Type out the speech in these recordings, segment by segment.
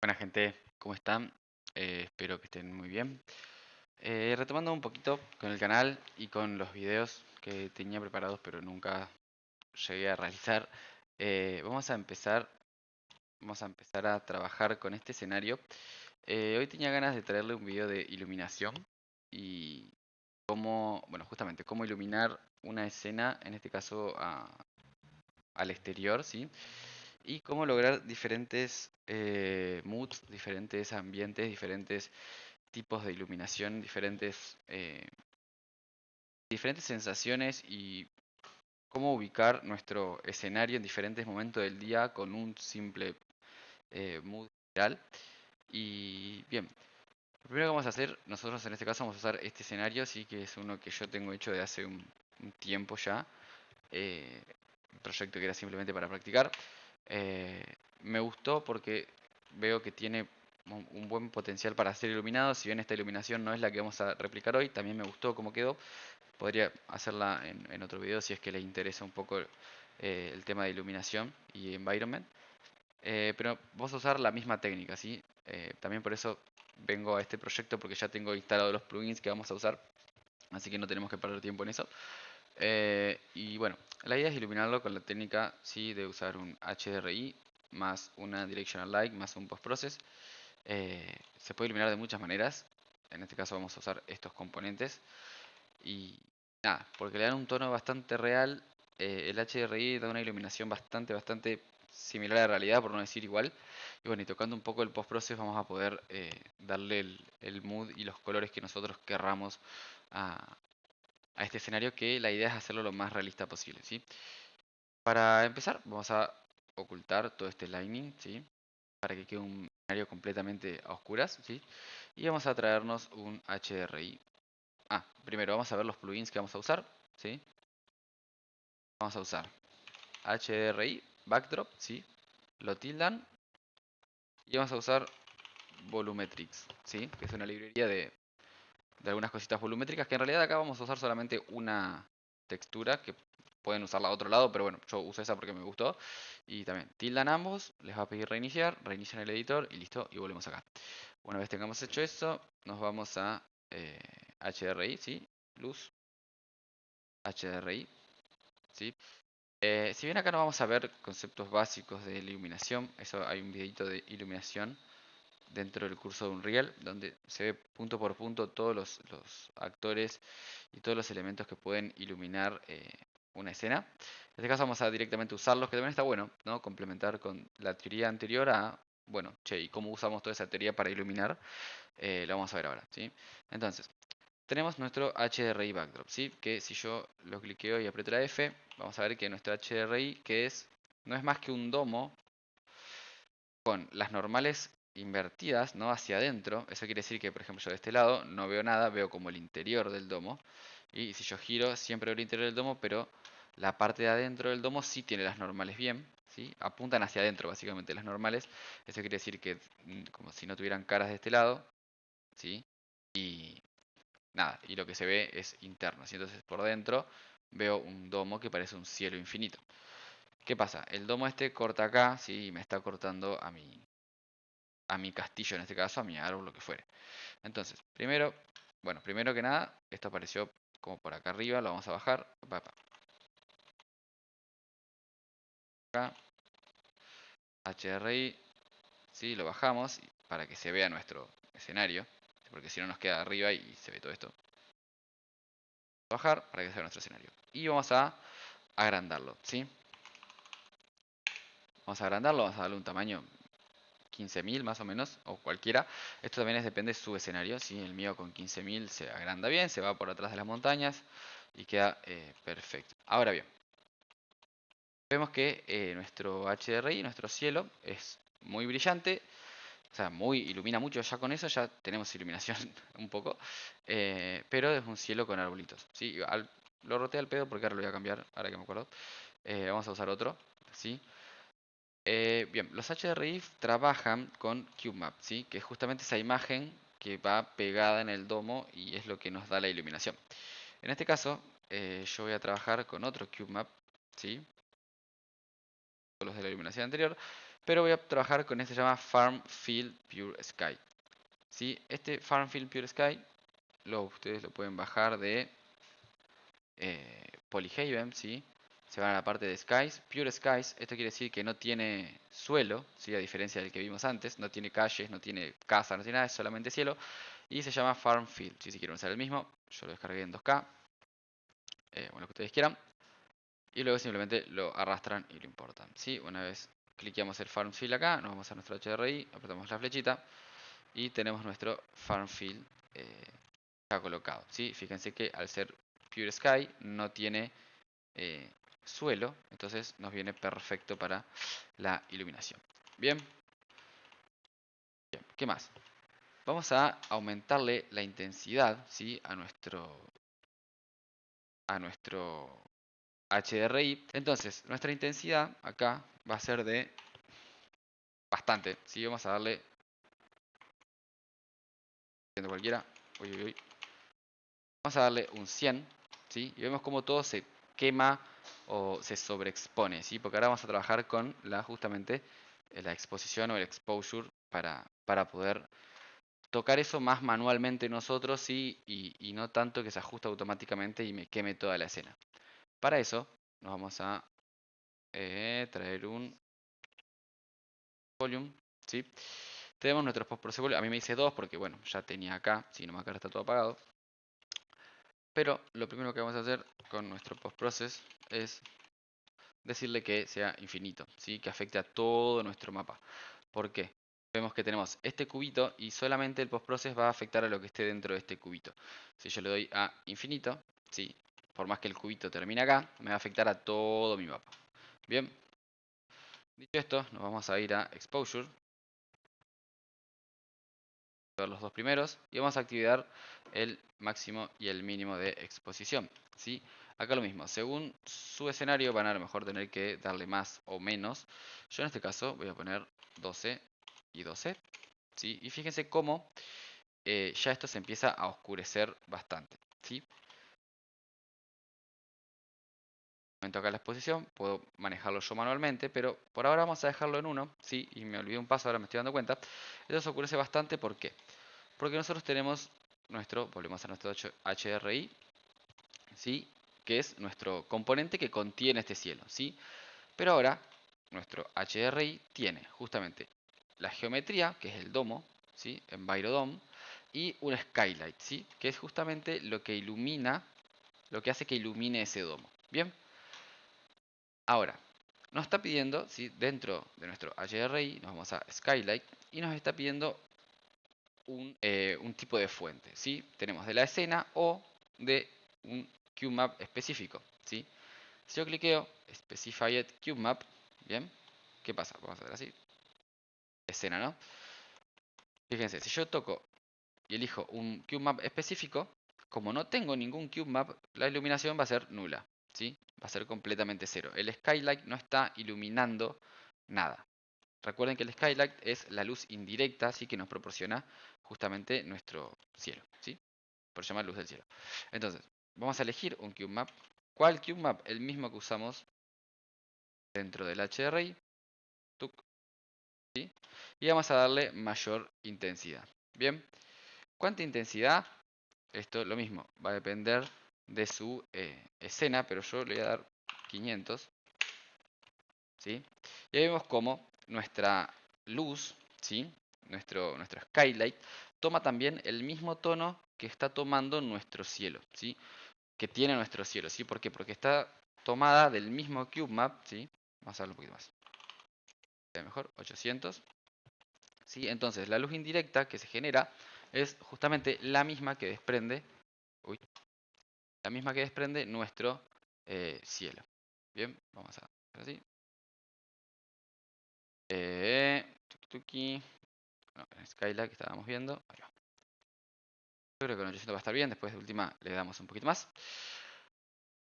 Buena gente, ¿cómo están? Espero que estén muy bien. Retomando un poquito con el canal y con los videos que tenía preparados pero nunca llegué a realizar, vamos a empezar a trabajar con este escenario. Hoy tenía ganas de traerle un video de iluminación y bueno, justamente cómo iluminar una escena, en este caso al exterior, ¿sí? Y cómo lograr diferentes moods, diferentes ambientes, diferentes tipos de iluminación, diferentes sensaciones y cómo ubicar nuestro escenario en diferentes momentos del día con un simple mood general. Y bien, lo primero que vamos a hacer, nosotros en este caso vamos a usar este escenario, sí que es uno que yo tengo hecho de hace un tiempo ya. eh, un proyecto que era simplemente para practicar. Eh, Me gustó porque veo que tiene un buen potencial para ser iluminado. Si bien esta iluminación no es la que vamos a replicar hoy, también me gustó cómo quedó. Podría hacerla en otro video si es que les interesa un poco el tema de iluminación y environment. Pero vamos a usar la misma técnica, ¿sí? También por eso vengo a este proyecto porque ya tengo instalados los plugins que vamos a usar. Así que no tenemos que perder tiempo en eso. Y bueno, la idea es iluminarlo con la técnica, sí, de usar un HDRI más una Directional Light más un Post-Process. Se puede iluminar de muchas maneras. En este caso vamos a usar estos componentes. Y nada, porque le dan un tono bastante real. El HDRI da una iluminación bastante similar a la realidad, por no decir igual. Y bueno, y tocando un poco el post-process vamos a poder darle el mood y los colores que nosotros querramos a este escenario, que la idea es hacerlo lo más realista posible, ¿sí? Para empezar, vamos a ocultar todo este lighting, ¿sí? Para que quede un escenario completamente a oscuras, ¿sí? Y vamos a traernos un HDRI. Primero vamos a ver los plugins que vamos a usar, ¿sí? Vamos a usar HDRI, Backdrop, ¿sí? Lo tildan. Y vamos a usar Volumetrics, ¿sí? Que es una librería de algunas cositas volumétricas, que en realidad acá vamos a usar solamente una textura, que pueden usarla a otro lado, pero bueno, yo uso esa porque me gustó. Y también tildan ambos, les va a pedir reiniciar, reinician el editor y listo, y volvemos acá. Una vez tengamos hecho eso, nos vamos a HDRI, ¿sí? Luz, HDRI, ¿sí? Si bien acá no vamos a ver conceptos básicos de iluminación, eso hay un videito de iluminación dentro del curso de Unreal, donde se ve punto por punto todos los actores y todos los elementos que pueden iluminar una escena. En este caso vamos a directamente usarlos, que también está bueno, ¿no? Complementar con la teoría anterior bueno, che, ¿y cómo usamos toda esa teoría para iluminar? Lo vamos a ver ahora, ¿sí? Entonces, tenemos nuestro HDRI Backdrop, ¿sí? Que si yo lo cliqueo y aprieto la F, vamos a ver que nuestro HDRI, no es más que un domo con las normales invertidas, ¿no? Hacia adentro. Eso quiere decir que, por ejemplo, yo de este lado no veo nada, veo como el interior del domo. Y si yo giro, siempre veo el interior del domo, pero la parte de adentro del domo sí tiene las normales bien, ¿sí? Apuntan hacia adentro, básicamente, las normales. Eso quiere decir que, como si no tuvieran caras de este lado, ¿sí? Y nada, y lo que se ve es interno, ¿sí? Entonces, por dentro veo un domo que parece un cielo infinito. ¿Qué pasa? El domo este corta acá, ¿sí? Y me está cortando a mi castillo, en este caso, a mi árbol, lo que fuere. Entonces, primero que nada, esto apareció como por acá arriba, lo vamos a bajar. Acá, HDRI, ¿sí? Lo bajamos para que se vea nuestro escenario, porque si no nos queda arriba y se ve todo esto. Bajar para que se vea nuestro escenario. Y vamos a agrandarlo, ¿sí? Vamos a agrandarlo, vamos a darle un tamaño 15.000 más o menos, o cualquiera. Esto también depende de su escenario, ¿sí? El mío con 15.000 se agranda bien, se va por atrás de las montañas y queda perfecto. Ahora bien, vemos que nuestro HDRI, nuestro cielo, es muy brillante, o sea, ilumina mucho. Ya con eso ya tenemos iluminación un poco, pero es un cielo con arbolitos, ¿sí? Lo roté al pedo porque ahora lo voy a cambiar, ahora que me acuerdo. Vamos a usar otro, ¿sí? Bien, los HDRI trabajan con CubeMap, ¿sí? Que es justamente esa imagen que va pegada en el domo y es lo que nos da la iluminación. En este caso, yo voy a trabajar con otro CubeMap, ¿sí? Los de la iluminación anterior. Pero voy a trabajar con este que se llama Farm Field Pure Sky. ¿Sí? Este Farm Field Pure Sky ustedes lo pueden bajar de Polyhaven, ¿sí? Se van a la parte de Skies. Pure Skies, esto quiere decir que no tiene suelo, ¿sí? A diferencia del que vimos antes. No tiene calles, no tiene casa, no tiene nada, es solamente cielo. Y se llama Farm Field. Si quieren usar el mismo, yo lo descargué en 2K. Bueno, lo que ustedes quieran. Y luego simplemente lo arrastran y lo importan, ¿sí? Una vez cliqueamos el Farm Field acá, nos vamos a nuestro HDRI, apretamos la flechita y tenemos nuestro Farm Field ya colocado, ¿sí? Fíjense que al ser Pure Sky no tiene eh, suelo, entonces nos viene perfecto para la iluminación. Bien, bien, ¿qué más? Vamos a aumentarle la intensidad, ¿sí? A nuestro HDRI. Entonces, nuestra intensidad acá va a ser de bastante, ¿sí? Vamos a darle cualquiera. Uy, uy, uy. Vamos a darle un 100, ¿sí? Y vemos cómo todo se quema o se sobreexpone, ¿sí? Porque ahora vamos a trabajar con justamente la exposición o el exposure para poder tocar eso más manualmente nosotros, ¿sí? Y no tanto que se ajuste automáticamente y me queme toda la escena. Para eso nos vamos a traer un volume, ¿sí? Tenemos nuestros post process volume. A mí me dice 2 porque, bueno, ya tenía acá, si no me acá está todo apagado. Pero lo primero que vamos a hacer con nuestro post process es decirle que sea infinito, ¿sí? Que afecte a todo nuestro mapa. ¿Por qué? Vemos que tenemos este cubito y solamente el postprocess va a afectar a lo que esté dentro de este cubito. Si yo le doy a infinito, ¿sí? Por más que el cubito termine acá, me va a afectar a todo mi mapa. Bien, dicho esto, nos vamos a ir a Exposure, ver los dos primeros, y vamos a activar el máximo y el mínimo de exposición, ¿sí? Acá lo mismo, según su escenario van a lo mejor tener que darle más o menos. Yo en este caso voy a poner 12 y 12, ¿sí? Y fíjense cómo ya esto se empieza a oscurecer bastante, ¿sí? Momento acá la exposición, puedo manejarlo yo manualmente, pero por ahora vamos a dejarlo en 1, ¿sí? Y me olvidé un paso, ahora me estoy dando cuenta. Esto se oscurece bastante, ¿por qué? Porque nosotros tenemos volvemos a nuestro HDRI, ¿sí? Que es nuestro componente que contiene este cielo, ¿sí? Pero ahora nuestro HDRI tiene justamente la geometría, que es el domo, ¿sí? Envirodome, y un skylight, ¿sí? Que es justamente lo que ilumina, lo que hace que ilumine ese domo. Bien, ahora nos está pidiendo, ¿sí? Dentro de nuestro HDRI, nos vamos a skylight y nos está pidiendo un tipo de fuente, ¿sí? Tenemos de la escena o de un QMap específico, ¿sí? Si yo cliqueo Specified QMap, bien, ¿qué pasa? Vamos a ver así, escena, ¿no? Fíjense, si yo toco y elijo un QMap específico, como no tengo ningún QMap, la iluminación va a ser nula, ¿sí? Va a ser completamente cero. El skylight no está iluminando nada. Recuerden que el skylight es la luz indirecta, así que nos proporciona justamente nuestro cielo, ¿sí? Por llamar luz del cielo. Entonces, vamos a elegir un QMap. ¿Cuál QMap? El mismo que usamos dentro del HDRI. Tuc, ¿sí? Y vamos a darle mayor intensidad. Bien, ¿cuánta intensidad? Esto lo mismo, va a depender de su escena, pero yo le voy a dar 500, ¿sí? Y ahí vemos cómo nuestra luz, ¿sí? Nuestro skylight toma también el mismo tono que está tomando nuestro cielo, ¿sí? Que tiene nuestro cielo, ¿sí? ¿Por qué? Porque está tomada del mismo CubeMap, ¿sí? Vamos a verlo un poquito más. Mejor, 800, ¿sí? Entonces, la luz indirecta que se genera es justamente la misma que desprende, uy, la misma que desprende nuestro cielo. Bien, vamos a hacer así. Tuki. No, el Skylight que estábamos viendo. Ahí va. Yo creo que con 800 va a estar bien. Después de última le damos un poquito más.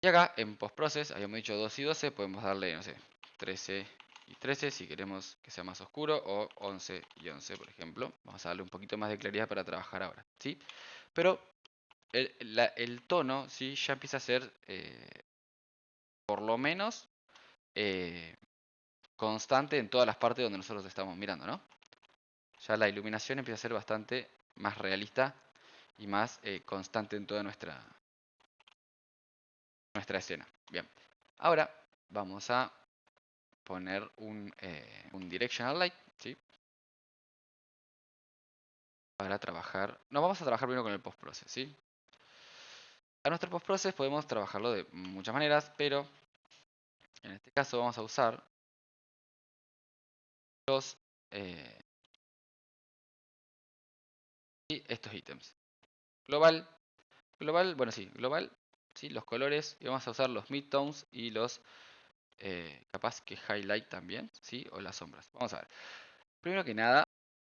Y acá en postprocess, habíamos dicho 2 y 12. Podemos darle, no sé, 13 y 13 si queremos que sea más oscuro. O 11 y 11, por ejemplo. Vamos a darle un poquito más de claridad para trabajar ahora, ¿sí? Pero el tono, ¿sí? Ya empieza a ser por lo menos constante en todas las partes donde nosotros estamos mirando, ¿no? Ya la iluminación empieza a ser bastante más realista y más constante en toda nuestra escena. Bien, ahora vamos a poner un directional light, ¿sí? Para trabajar. No, vamos a trabajar primero con el post-process, ¿sí? A nuestro post-process podemos trabajarlo de muchas maneras, pero en este caso vamos a usar los y estos ítems. Global, global, bueno sí, global, ¿sí? Los colores, y vamos a usar los midtones y los capaz que highlight también, ¿sí? O las sombras. Vamos a ver. Primero que nada,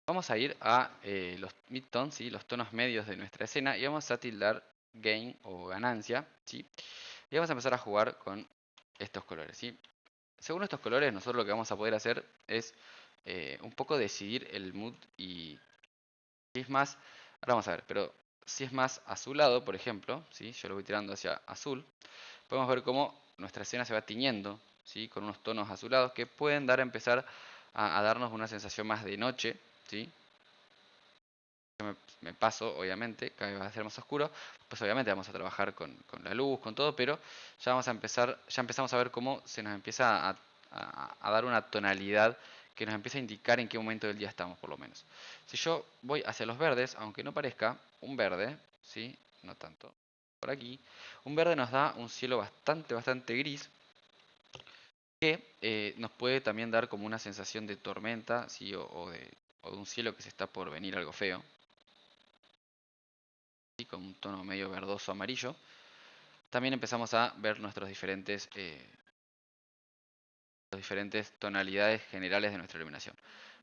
vamos a ir a los midtones, ¿sí? Los tonos medios de nuestra escena y vamos a tildar gain o ganancia, ¿sí? Y vamos a empezar a jugar con estos colores, ¿sí? Según estos colores, nosotros lo que vamos a poder hacer es un poco decidir el mood y si es más, ahora vamos a ver, pero si es más azulado, por ejemplo, ¿sí? Yo lo voy tirando hacia azul, podemos ver cómo nuestra escena se va tiñendo, ¿sí? Con unos tonos azulados que pueden empezar a darnos una sensación más de noche, ¿sí? Me paso, obviamente, cada vez va a ser más oscuro, pues obviamente vamos a trabajar con la luz, con todo, pero ya empezamos a ver cómo se nos empieza a dar una tonalidad que nos empieza a indicar en qué momento del día estamos, por lo menos. Si yo voy hacia los verdes, aunque no parezca, un verde, ¿sí? No tanto, por aquí, un verde nos da un cielo bastante gris, que nos puede también dar como una sensación de tormenta, ¿sí? O de un cielo que se está por venir algo feo, con un tono medio verdoso amarillo. También empezamos a ver las diferentes tonalidades generales de nuestra iluminación.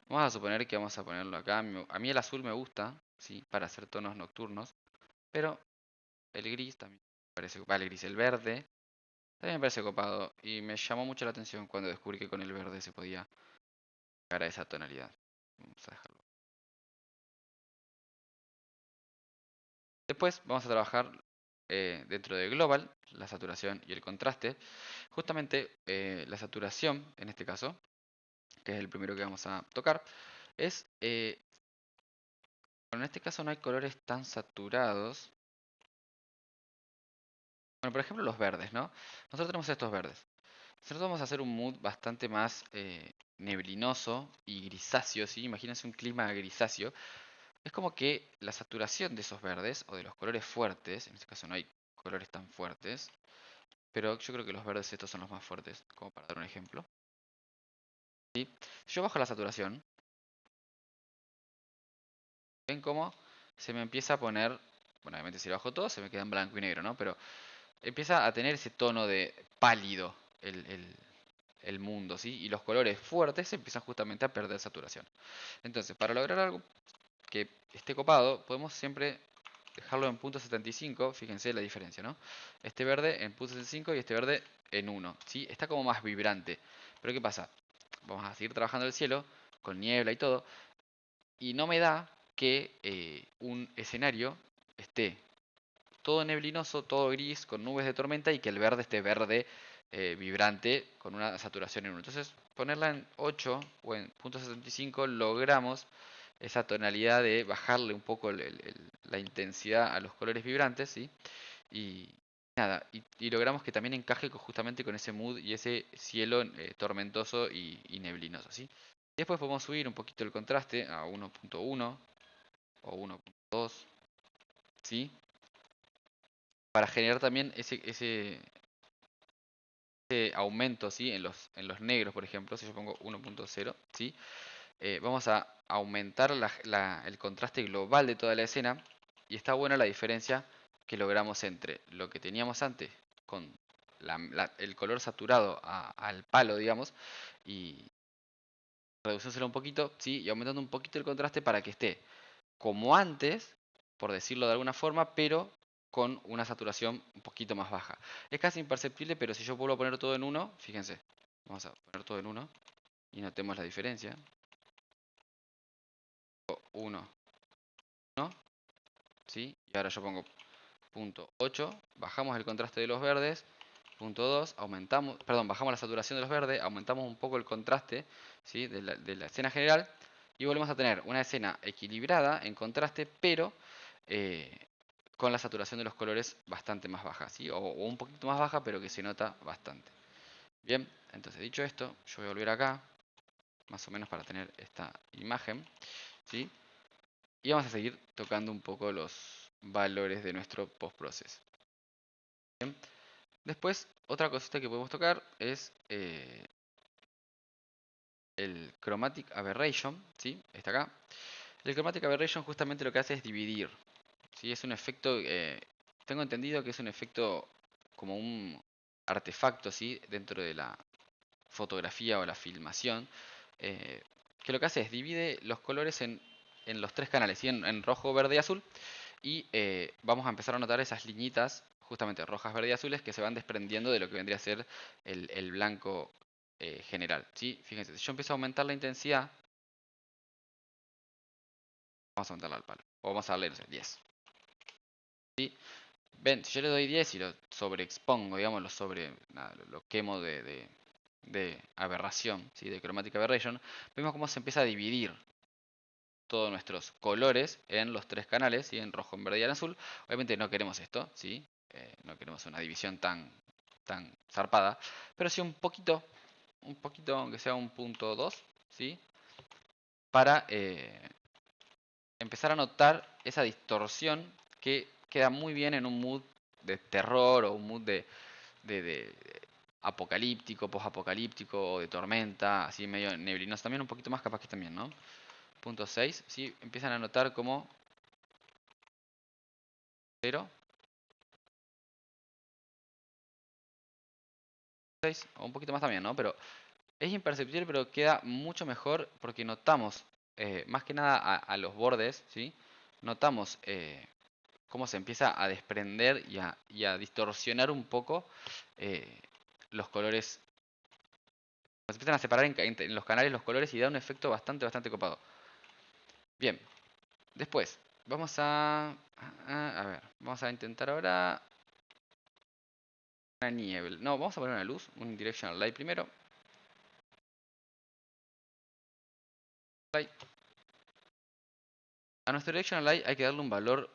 Vamos a suponer que vamos a ponerlo acá. A mí el azul me gusta, ¿sí? Para hacer tonos nocturnos, pero el gris también me parece, vale, el gris, el verde también me parece copado y me llamó mucho la atención cuando descubrí que con el verde se podía llegar a esa tonalidad. Vamos a dejarlo. Después vamos a trabajar dentro de Global, la saturación y el contraste. Justamente la saturación, en este caso, que es el primero que vamos a tocar, es, bueno, en este caso no hay colores tan saturados. Bueno, por ejemplo los verdes, ¿no? Nosotros tenemos estos verdes. Nosotros vamos a hacer un mood bastante más neblinoso y grisáceo, ¿sí? Imagínense un clima grisáceo. Es como que la saturación de esos verdes, o de los colores fuertes, en este caso no hay colores tan fuertes, pero yo creo que los verdes estos son los más fuertes, como para dar un ejemplo. ¿Sí? Si yo bajo la saturación, ven cómo se me empieza a poner, bueno, obviamente si lo bajo todo se me queda en blanco y negro, ¿no? Pero empieza a tener ese tono de pálido el mundo, ¿sí? Y los colores fuertes empiezan justamente a perder saturación. Entonces, para lograr algo que esté copado, podemos siempre dejarlo en punto 75, fíjense la diferencia, ¿no? Este verde en punto 75 y este verde en 1, ¿sí? Está como más vibrante. Pero ¿qué pasa? Vamos a seguir trabajando el cielo, con niebla y todo, y no me da que un escenario esté todo neblinoso, todo gris, con nubes de tormenta y que el verde esté verde vibrante con una saturación en 1. Entonces, ponerla en 8 o en punto 75 logramos esa tonalidad de bajarle un poco la intensidad a los colores vibrantes, ¿sí? Y nada, y logramos que también encaje justamente con ese mood y ese cielo tormentoso y neblinoso, ¿sí? Después podemos subir un poquito el contraste a 1.1 o 1.2, ¿sí? Para generar también ese aumento, ¿sí? En los negros, por ejemplo, si yo pongo 1.0, ¿sí? Vamos a aumentar el contraste global de toda la escena y está buena la diferencia que logramos entre lo que teníamos antes con el color saturado al palo, digamos, y reduciéndolo un poquito, ¿sí? Y aumentando un poquito el contraste para que esté como antes, por decirlo de alguna forma, pero con una saturación un poquito más baja. Es casi imperceptible, pero si yo vuelvo a poner todo en uno, fíjense, vamos a poner todo en uno y notemos la diferencia. 1, ¿no? ¿Sí? Y ahora yo pongo punto 8, bajamos el contraste de los verdes Punto 2, aumentamos, perdón, bajamos la saturación de los verdes, aumentamos un poco el contraste, ¿sí? de la escena general y volvemos a tener una escena equilibrada en contraste, pero eh, con la saturación de los colores bastante más baja, ¿sí? O un poquito más baja, pero que se nota bastante. Bien, entonces dicho esto, yo voy a volver acá, más o menos para tener esta imagen, ¿sí? Y vamos a seguir tocando un poco los valores de nuestro postproceso. Bien. Después, otra cosita que podemos tocar es el Chromatic Aberration, ¿sí? Está acá. El Chromatic Aberration justamente lo que hace es dividir, ¿sí? Es un efecto, tengo entendido que es un efecto como un artefacto, ¿sí? Dentro de la fotografía o la filmación, que lo que hace es divide los colores en los tres canales, ¿sí? En rojo, verde y azul, y vamos a empezar a notar esas liñitas, justamente rojas, verdes y azules, que se van desprendiendo de lo que vendría a ser el blanco general, ¿sí? Fíjense, si yo empiezo a aumentar la intensidad, vamos a aumentarla al palo, o vamos a darle, no sé, 10. ¿Sí? Ven, si yo le doy 10 y lo sobreexpongo, digamos, nada, lo quemo de aberración, ¿sí? De chromatic aberration, vemos cómo se empieza a dividir todos nuestros colores en los tres canales, ¿sí? En rojo, en verde y en azul. Obviamente no queremos esto, ¿sí? No queremos una división tan zarpada, pero sí un poquito, aunque sea un punto 2, ¿sí? Para empezar a notar esa distorsión que queda muy bien en un mood de terror o un mood de apocalíptico, posapocalíptico o de tormenta, así medio neblinoso. También un poquito más capaz que también, ¿no? Punto 6, ¿sí? Empiezan a notar como 0, 6 o un poquito más también, ¿no? Pero es imperceptible, pero queda mucho mejor porque notamos, más que nada a los bordes, ¿sí? Notamos cómo se empieza a desprender y a distorsionar un poco eh, los colores. Se empiezan a separar en los canales los colores y da un efecto bastante copado. Bien, después vamos a ver, vamos a intentar ahora una niebla. No, vamos a poner una luz, un directional light primero. Light. A nuestro directional light hay que darle un valor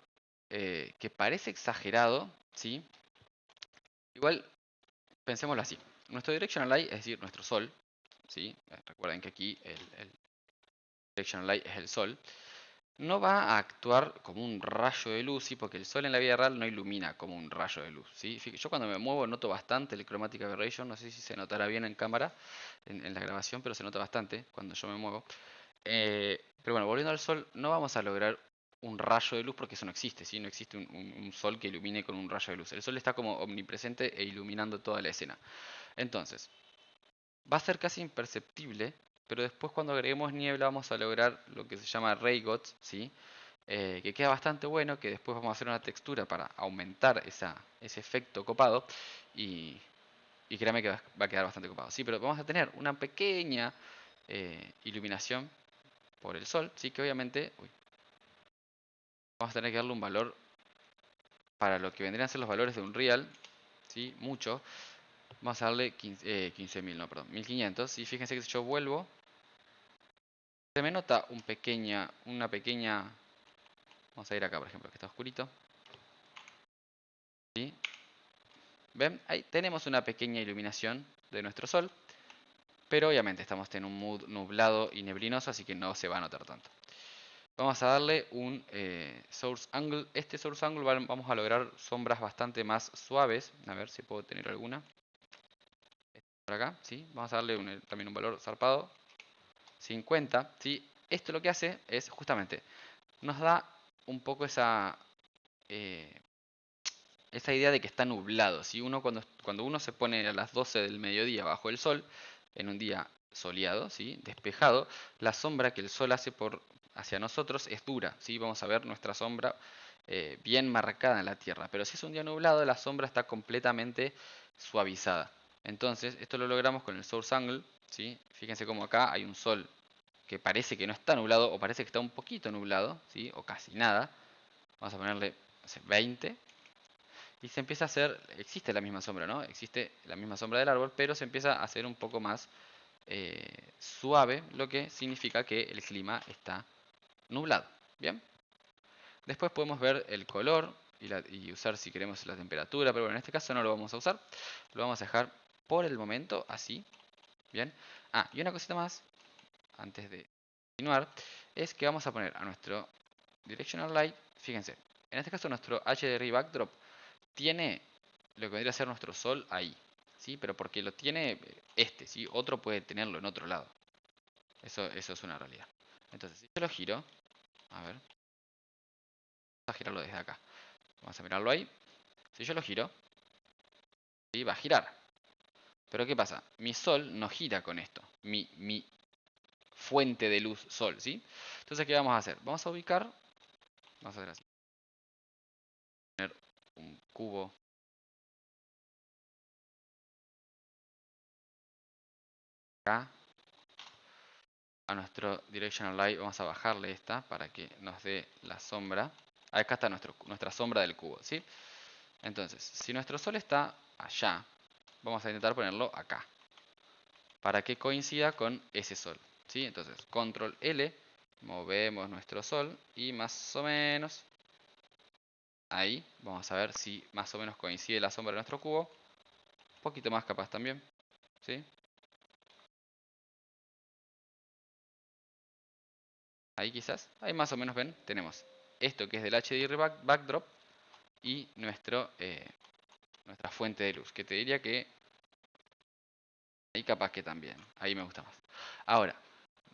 que parece exagerado, ¿sí? Igual, pensémoslo así. Nuestro directional light, es decir, nuestro sol, ¿sí? Recuerden que aquí el directional light es el sol. No va a actuar como un rayo de luz, ¿sí? Porque el sol en la vida real no ilumina como un rayo de luz, ¿sí? Yo cuando me muevo noto bastante el chromatic aberration, no sé si se notará bien en cámara, en la grabación, pero se nota bastante cuando yo me muevo. Pero bueno, volviendo al sol, no vamos a lograr un rayo de luz porque eso no existe, ¿sí? No existe un sol que ilumine con un rayo de luz. El sol está como omnipresente e iluminando toda la escena. Entonces, va a ser casi imperceptible, pero después cuando agreguemos niebla vamos a lograr lo que se llama ray gods, ¿sí? Que queda bastante bueno, que después vamos a hacer una textura para aumentar ese efecto copado y, y créame que va a quedar bastante copado. Sí, pero vamos a tener una pequeña iluminación por el sol, sí que obviamente vamos a tener que darle un valor para lo que vendrían a ser los valores de Unreal, ¿sí? Mucho. Vamos a darle 15.000, no, perdón, 1500. Y fíjense que si yo vuelvo, se me nota una pequeña. Vamos a ir acá, por ejemplo, que está oscurito. ¿Sí? ¿Ven? Ahí tenemos una pequeña iluminación de nuestro sol. Pero obviamente estamos en un mood nublado y neblinoso, así que no se va a notar tanto. Vamos a darle un source angle. Este source angle vamos a lograr sombras bastante más suaves. A ver si puedo tener alguna. Por acá, ¿sí? Vamos a darle también un valor zarpado. 50, ¿sí? Esto lo que hace es justamente, nos da un poco eh, esa idea de que está nublado, ¿sí? Cuando uno se pone a las 12 del mediodía bajo el sol, en un día soleado, ¿sí? Despejado, la sombra que el sol hace hacia nosotros es dura, ¿sí? Vamos a ver nuestra sombra bien marcada en la Tierra, pero si es un día nublado, la sombra está completamente suavizada. Entonces, esto lo logramos con el source angle, ¿sí? Fíjense cómo acá hay un sol que parece que no está nublado o parece que está un poquito nublado, ¿sí? O casi nada. Vamos a ponerle, no sé, 20. y se empieza a hacer, existe la misma sombra, ¿no? Existe la misma sombra del árbol, pero se empieza a hacer un poco más suave, lo que significa que el clima está nublado. Bien. Después podemos ver el color y usar si queremos la temperatura, pero bueno, en este caso no lo vamos a usar. Lo vamos a dejar por el momento así. Bien. Ah, y una cosita más, antes de continuar, es que vamos a poner a nuestro Directional Light, fíjense, en este caso nuestro HDRI Backdrop tiene lo que vendría a ser nuestro sol ahí, ¿sí? Pero porque lo tiene este, ¿sí? Otro puede tenerlo en otro lado. Eso es una realidad. Entonces, si yo lo giro, a ver, vamos a girarlo desde acá. Vamos a mirarlo ahí. Si yo lo giro, ¿sí? Va a girar. Pero ¿qué pasa? Mi sol no gira con esto. Mi fuente de luz sol, ¿sí? Entonces, ¿qué vamos a hacer? Vamos a ubicar, vamos a hacer así. Poner un cubo acá. A nuestro Directional Light vamos a bajarle esta para que nos dé la sombra. Acá está nuestra sombra del cubo, ¿sí? Entonces, si nuestro sol está allá, vamos a intentar ponerlo acá, para que coincida con ese sol, ¿sí? Entonces, control L, movemos nuestro sol y más o menos ahí, vamos a ver si más o menos coincide la sombra de nuestro cubo. Un poquito más capaz también, ¿sí? Ahí quizás, ahí más o menos ven, tenemos esto que es del HDR Backdrop y nuestra fuente de luz, que te diría que ahí capaz que también, ahí me gusta más. Ahora,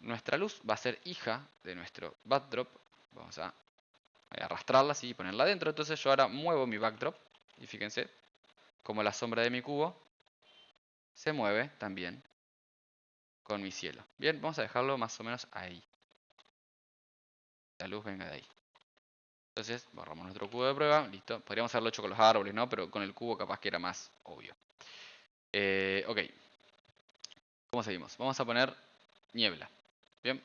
nuestra luz va a ser hija de nuestro backdrop. Vamos a arrastrarla así y ponerla adentro. Entonces yo ahora muevo mi backdrop y fíjense como la sombra de mi cubo se mueve también con mi cielo. Bien, vamos a dejarlo más o menos ahí. La luz venga de ahí. Entonces borramos nuestro cubo de prueba, listo. Podríamos haberlo hecho con los árboles, ¿no? Pero con el cubo capaz que era más obvio. Ok, ¿cómo seguimos? Vamos a poner niebla. Bien.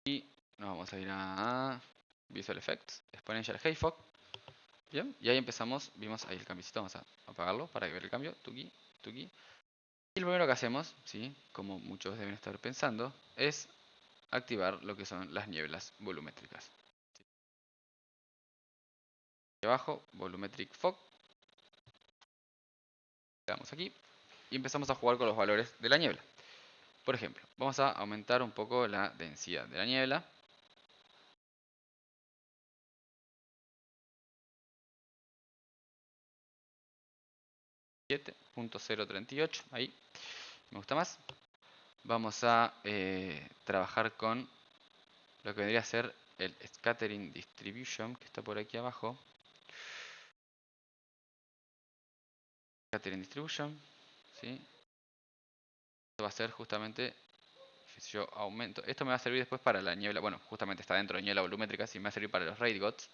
Y nos vamos a ir a Visual Effects, Exponential Haze Fog. Bien, y ahí empezamos, vimos ahí el cambiecito, vamos a apagarlo para ver el cambio, tuki, tuki. Y lo primero que hacemos, ¿sí? Como muchos deben estar pensando, es activar lo que son las nieblas volumétricas. ¿Sí? Aquí abajo, Volumetric Fog. Le damos aquí y empezamos a jugar con los valores de la niebla. Por ejemplo, vamos a aumentar un poco la densidad de la niebla. 7.038, ahí, me gusta más. Vamos a trabajar con lo que vendría a ser el Scattering Distribution, que está por aquí abajo. Scattering Distribution, ¿sí? Esto va a ser justamente, si yo aumento, esto me va a servir después para la niebla, bueno, justamente está dentro de niebla volumétrica, sí me va a servir para los Raid Gods,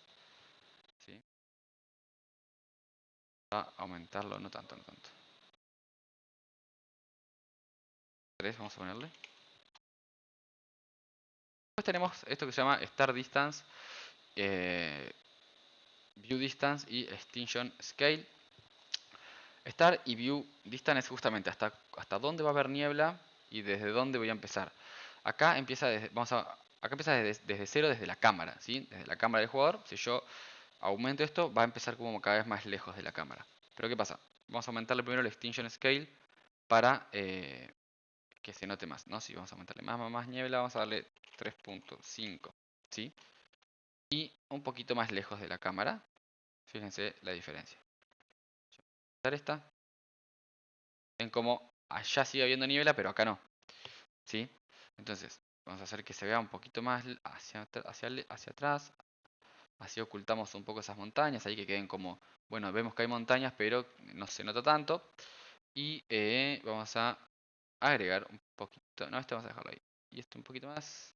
¿sí? Va a aumentarlo, no tanto, no tanto. 3 vamos a ponerle. Después tenemos esto que se llama Star Distance, View Distance y Extinction Scale. Star y View Distance es justamente hasta dónde va a haber niebla y desde dónde voy a empezar. Acá empieza acá empieza desde cero, desde la cámara, ¿sí? Desde la cámara del jugador. Si yo aumento esto, va a empezar como cada vez más lejos de la cámara. Pero ¿qué pasa? Vamos a aumentarle primero el Extinction Scale para que se note más, ¿no? Si vamos a aumentarle más niebla, vamos a darle 3.5, ¿sí? Y un poquito más lejos de la cámara. Fíjense la diferencia. Dar esta. Ven como allá sigue habiendo niebla, pero acá no, ¿sí? Entonces, vamos a hacer que se vea un poquito más hacia atrás. Así ocultamos un poco esas montañas, ahí que queden como, bueno, vemos que hay montañas, pero no se nota tanto. Y vamos a agregar un poquito, no, este vamos a dejarlo ahí. Y este un poquito más.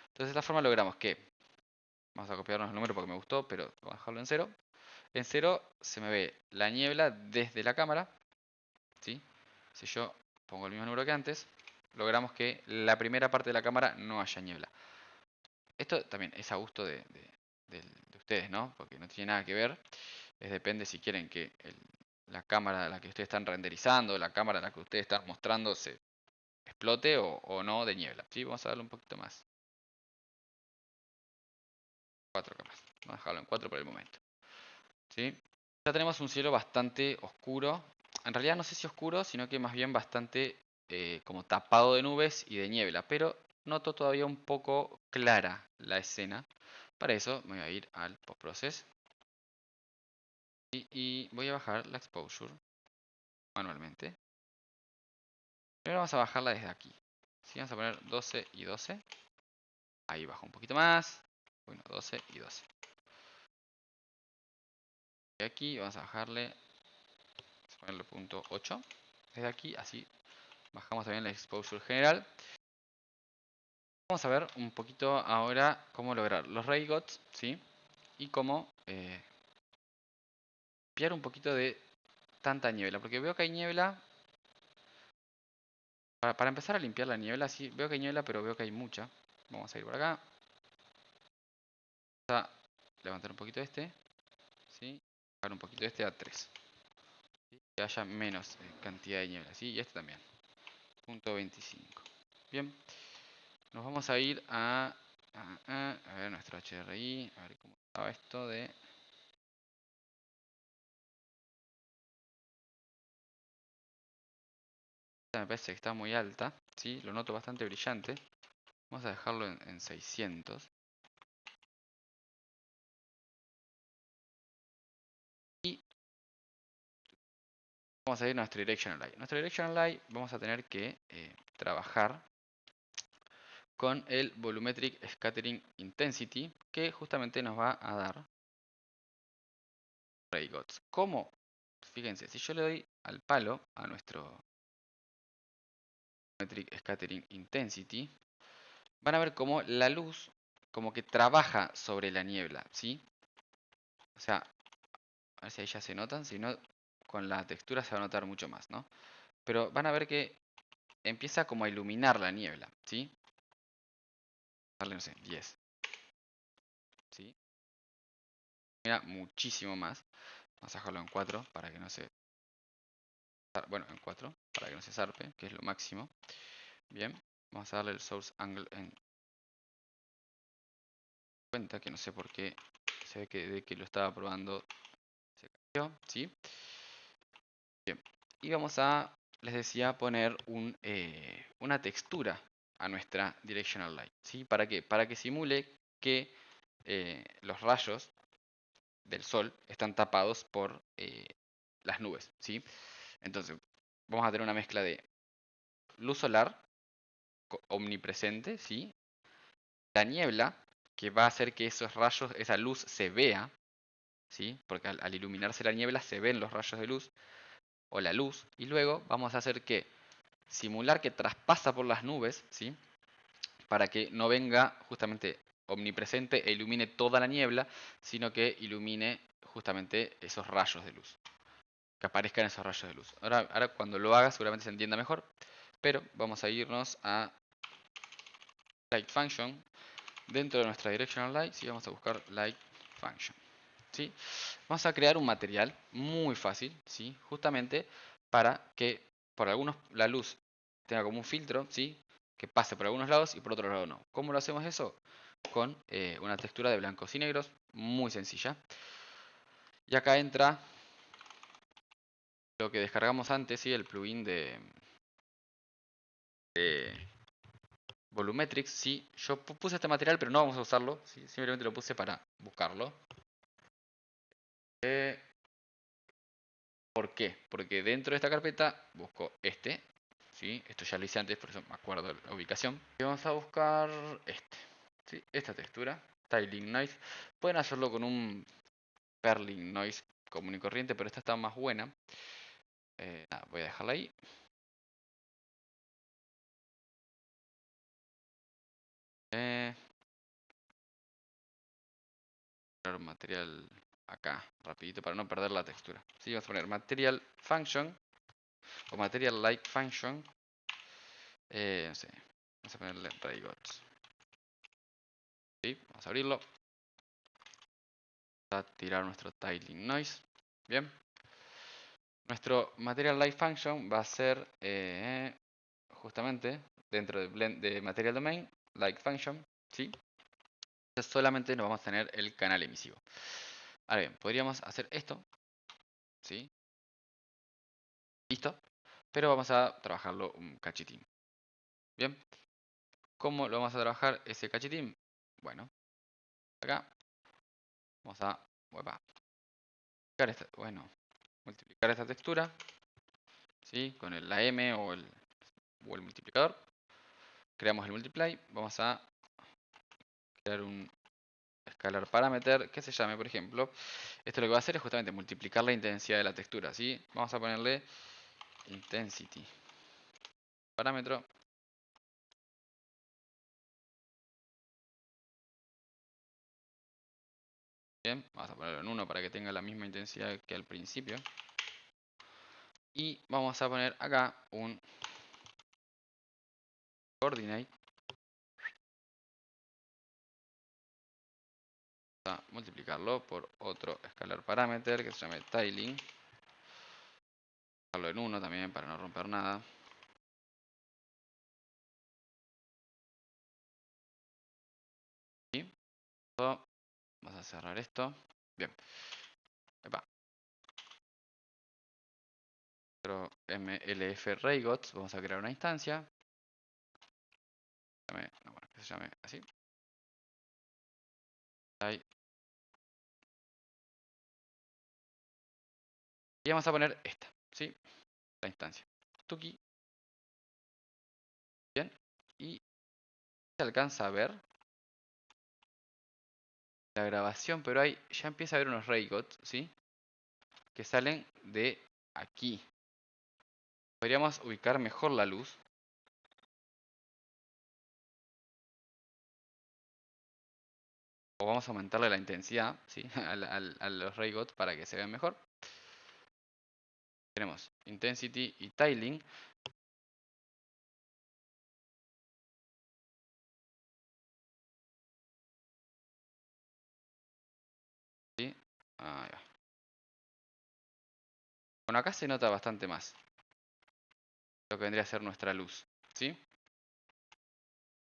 Entonces de esta forma logramos que, vamos a copiarnos el número porque me gustó, pero vamos a dejarlo en cero. En cero se me ve la niebla desde la cámara, ¿sí? Si yo pongo el mismo número que antes, logramos que la primera parte de la cámara no haya niebla. Esto también es a gusto de ustedes, ¿no? Porque no tiene nada que ver. depende si quieren que la cámara a la que ustedes están renderizando, la cámara a la que ustedes están mostrando se explote o no de niebla. ¿Sí? Vamos a darle un poquito más. 4 capas. Vamos a dejarlo en 4 por el momento. ¿Sí? Ya tenemos un cielo bastante oscuro. En realidad no sé si oscuro, sino que más bien bastante como tapado de nubes y de niebla. Pero noto todavía un poco clara la escena. Para eso me voy a ir al postprocess. Y voy a bajar la exposure manualmente. Primero vamos a bajarla desde aquí. ¿Sí? Vamos a poner 12 y 12. Ahí bajo un poquito más. Bueno, 12 y 12. Y aquí vamos a bajarle. Vamos a ponerle punto 8. Desde aquí, así bajamos también la exposure general. Vamos a ver un poquito ahora cómo lograr los ray gods, ¿sí? Y cómo limpiar un poquito de tanta niebla. Porque veo que hay niebla. Para empezar a limpiar la niebla, sí, veo que hay niebla, pero veo que hay mucha. Vamos a ir por acá. Vamos a levantar un poquito este, ¿sí? Bajar un poquito este a 3. ¿Sí? Que haya menos cantidad de niebla, ¿sí? Y este también. Punto 25. Bien. Nos vamos a ir a ver nuestro HRI. A ver cómo estaba esto de... Me parece que está muy alta, ¿sí? Lo noto bastante brillante. Vamos a dejarlo en 600. Y vamos a ir a nuestro Directional Light. Nuestro Directional Light vamos a tener que trabajar con el Volumetric Scattering Intensity, que justamente nos va a dar Ray Gods. ¿Cómo? Fíjense, si yo le doy al palo a nuestro Volumetric Scattering Intensity, van a ver cómo la luz como que trabaja sobre la niebla, ¿sí? O sea, a ver si ahí ya se notan, si no, con la textura se va a notar mucho más, ¿no? Pero van a ver que empieza como a iluminar la niebla, ¿sí? Darle, no sé, 10, ¿sí? Mira, muchísimo más. Vamos a dejarlo en 4 para que no se... Bueno, en 4 para que no se zarpe, que es lo máximo. Bien, vamos a darle el source angle en cuenta, que no sé por qué. Se ve que de que lo estaba probando se cayó, ¿sí? Bien, y vamos a, les decía, poner una textura a nuestra directional light, ¿sí? ¿Para qué? Para que simule que los rayos del sol están tapados por las nubes, ¿sí? Entonces, vamos a tener una mezcla de luz solar omnipresente, ¿sí? La niebla, que va a hacer que esos rayos, esa luz se vea, ¿sí? Porque al iluminarse la niebla se ven los rayos de luz o la luz, y luego vamos a hacer que simular que traspasa por las nubes, ¿sí? Para que no venga justamente omnipresente e ilumine toda la niebla, sino que ilumine justamente esos rayos de luz, que aparezcan esos rayos de luz. Ahora cuando lo haga seguramente se entienda mejor, pero vamos a irnos a Light Function. Dentro de nuestra Directional Light, sí, vamos a buscar Light Function, ¿sí? Vamos a crear un material muy fácil, ¿sí? Justamente para que por algunos la luz tenga como un filtro, ¿sí? Que pase por algunos lados y por otro lado no. ¿Cómo lo hacemos eso? Con una textura de blancos y negros muy sencilla. Y acá entra lo que descargamos antes, ¿sí? El plugin de Volumetrics, ¿sí? Yo puse este material, pero no vamos a usarlo, ¿sí? Simplemente lo puse para buscarlo. ¿Por qué? Porque dentro de esta carpeta busco este, ¿sí? Esto ya lo hice antes, por eso me acuerdo de la ubicación. Y vamos a buscar este, ¿sí? Esta textura, Tiling Noise. Pueden hacerlo con un Perlin Noise común y corriente, pero esta está más buena. Nada, voy a dejarla ahí. Poner material acá, rapidito, para no perder la textura. Sí, vamos a poner Material Function o Material Like Function. No sé, vamos a ponerle Ray Gods. ¿Sí? Vamos a abrirlo. a tirar nuestro tiling noise. Bien. Nuestro material light function va a ser justamente dentro de material domain light function, ¿sí? Entonces solamente nos vamos a tener el canal emisivo. Ahora bien, podríamos hacer esto, ¿sí? Listo. Pero vamos a trabajarlo un cachitín. Bien. ¿Cómo lo vamos a trabajar ese cachitín? Bueno, acá vamos a multiplicar esta textura, ¿sí? Con la M o el multiplicador. Creamos el multiply. Vamos a crear un escalar parameter que se llame, por ejemplo, esto lo que va a hacer es justamente multiplicar la intensidad de la textura, ¿sí? Vamos a ponerle intensity parámetro. Bien, vamos a ponerlo en 1 para que tenga la misma intensidad que al principio. Y vamos a poner acá un coordinate. Vamos a multiplicarlo por otro escalar parameter que se llame tiling. Dejarlo en 1 también para no romper nada. Y vamos a cerrar esto. Bien. Epa. Nuestro MLF Raygots. Vamos a crear una instancia. Que se llame así. Ahí. Y vamos a poner esta, ¿sí? La instancia. Tuki. Bien. Y se alcanza a ver la grabación, pero ahí ya empieza a haber unos Raygots, ¿sí? Que salen de aquí. Podríamos ubicar mejor la luz. O vamos a aumentarle la intensidad, ¿sí? A los Raygots para que se vean mejor. Tenemos Intensity y Tiling. ¿Sí? Ahí va. Bueno, acá se nota bastante más lo que vendría a ser nuestra luz, ¿sí?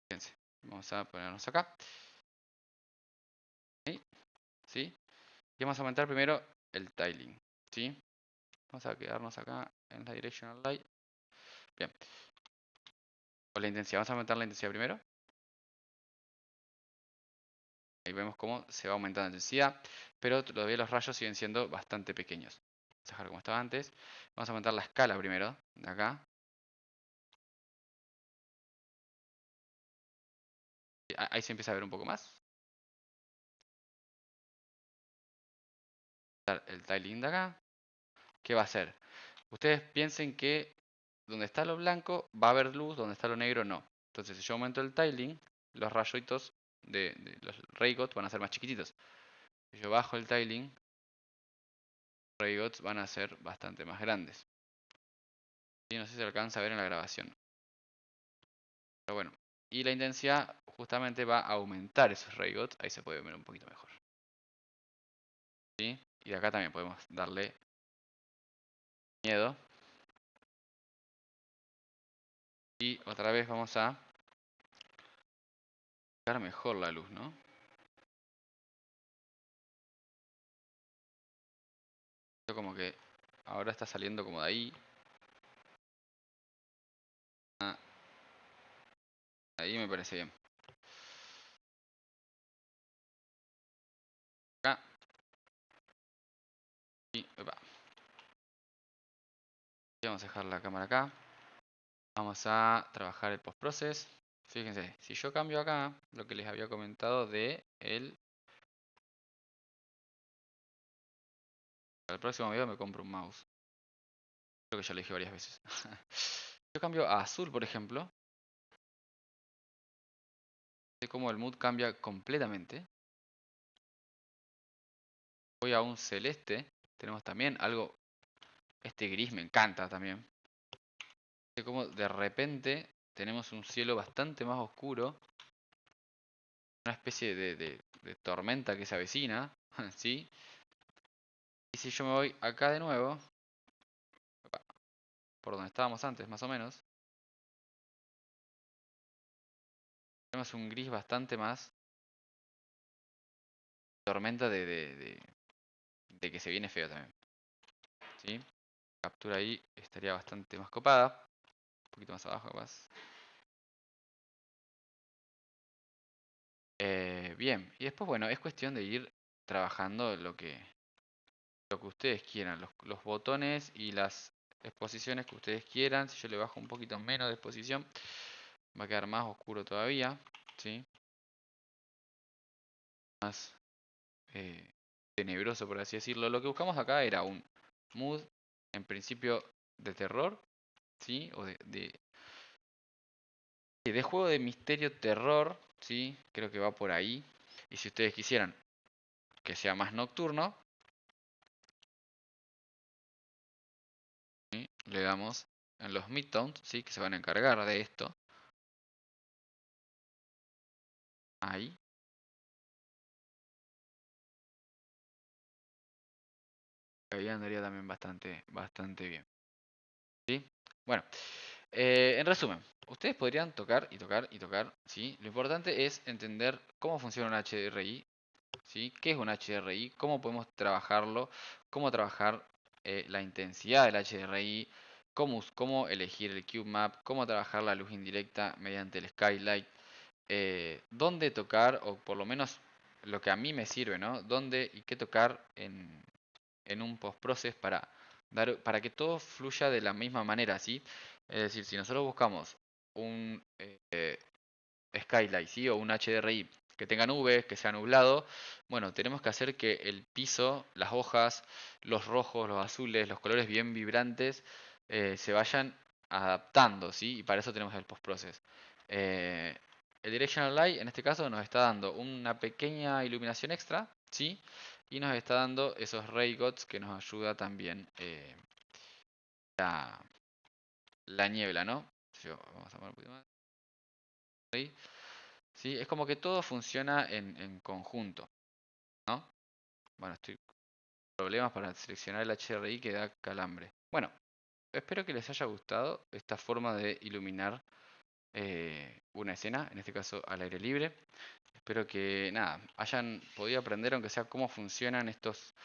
Fíjense, vamos a ponernos acá. ¿Sí? ¿Sí? Y vamos a aumentar primero el tiling, ¿sí? Vamos a quedarnos acá en la directional light. Bien. Con la intensidad, vamos a aumentar la intensidad primero. Ahí vemos cómo se va aumentando la intensidad, pero todavía los rayos siguen siendo bastante pequeños. Vamos a dejar como estaba antes. Vamos a aumentar la escala primero, de acá. Ahí se empieza a ver un poco más. El tiling de acá. ¿Qué va a hacer? Ustedes piensen que donde está lo blanco va a haber luz, donde está lo negro no. Entonces si yo aumento el tiling, los rayitos de los Raygots van a ser más chiquititos. Si yo bajo el tiling, los Raygots van a ser bastante más grandes. Y no sé si se alcanza a ver en la grabación. Pero bueno. Y la intensidad justamente va a aumentar esos Raygots. Ahí se puede ver un poquito mejor. ¿Sí? Y de acá también podemos darle miedo. Y otra vez vamos a sacar mejor la luz, ¿no? Esto como que ahora está saliendo como de ahí. Ah, ahí me parece bien. Acá. Y epa. Y vamos a dejar la cámara acá. Vamos a trabajar el postprocess. Fíjense, si yo cambio acá lo que les había comentado de el... Para el próximo video me compro un mouse. Creo que ya lo dije varias veces. Yo cambio a azul, por ejemplo. Sé cómo el mood cambia completamente. Voy a un celeste. Tenemos también algo... Este gris me encanta también. Sé cómo de repente tenemos un cielo bastante más oscuro. una especie de tormenta que se avecina, ¿sí? Y si yo me voy acá de nuevo, por donde estábamos antes más o menos, tenemos un gris bastante más tormenta de que se viene feo también, ¿sí? Captura ahí estaría bastante más copada, un poquito más abajo capaz. Bien, y después bueno, es cuestión de ir trabajando lo que ustedes quieran, los botones y las exposiciones que ustedes quieran. Si yo le bajo un poquito menos de exposición, va a quedar más oscuro todavía, ¿sí? Más tenebroso, por así decirlo. Lo que buscamos acá era un mood, en principio, de terror, ¿sí? O de juego de misterio terror, ¿sí? Creo que va por ahí. Y si ustedes quisieran que sea más nocturno, ¿sí? Le damos en los midtones, ¿sí? Que se van a encargar de esto. Ahí. Ahí andaría también bastante bien. ¿Sí? Bueno, en resumen, ustedes podrían tocar y tocar y tocar, ¿sí? Lo importante es entender cómo funciona un HDRI, ¿sí? ¿Qué es un HDRI? ¿Cómo podemos trabajarlo? ¿Cómo trabajar la intensidad del HDRI? ¿Cómo elegir el Cube Map? ¿Cómo trabajar la luz indirecta mediante el Skylight? ¿Dónde tocar? O por lo menos lo que a mí me sirve, ¿no? ¿Dónde y qué tocar en un post-process para que todo fluya de la misma manera, ¿sí? Es decir, si nosotros buscamos un Skylight, ¿sí? O un HDRI que tenga nubes, que sea nublado, bueno, tenemos que hacer que el piso, las hojas, los rojos, los azules, los colores bien vibrantes se vayan adaptando, ¿sí? Y para eso tenemos el post-process. Eh, el Directional Light en este caso nos está dando una pequeña iluminación extra, ¿sí? Y nos está dando esos Ray Gods que nos ayuda también la, la niebla, ¿no? Vamos a poner un poquito más. Ahí. Sí, es como que todo funciona en conjunto, ¿no? Bueno, estoy con problemas para seleccionar el HRI que da calambre. Bueno, espero que les haya gustado esta forma de iluminar una escena, en este caso al aire libre. Espero que nada, hayan podido aprender aunque sea cómo funcionan estos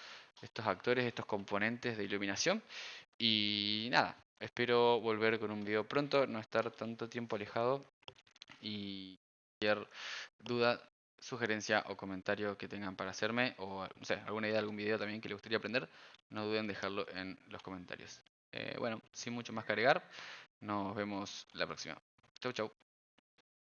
actores, estos componentes de iluminación. Y nada, espero volver con un video pronto, no estar tanto tiempo alejado y cualquier duda, sugerencia o comentario que tengan para hacerme o no sé, alguna idea de algún video también que les gustaría aprender, no duden en dejarlo en los comentarios. Bueno, sin mucho más que agregar, nos vemos la próxima. Chau, chau.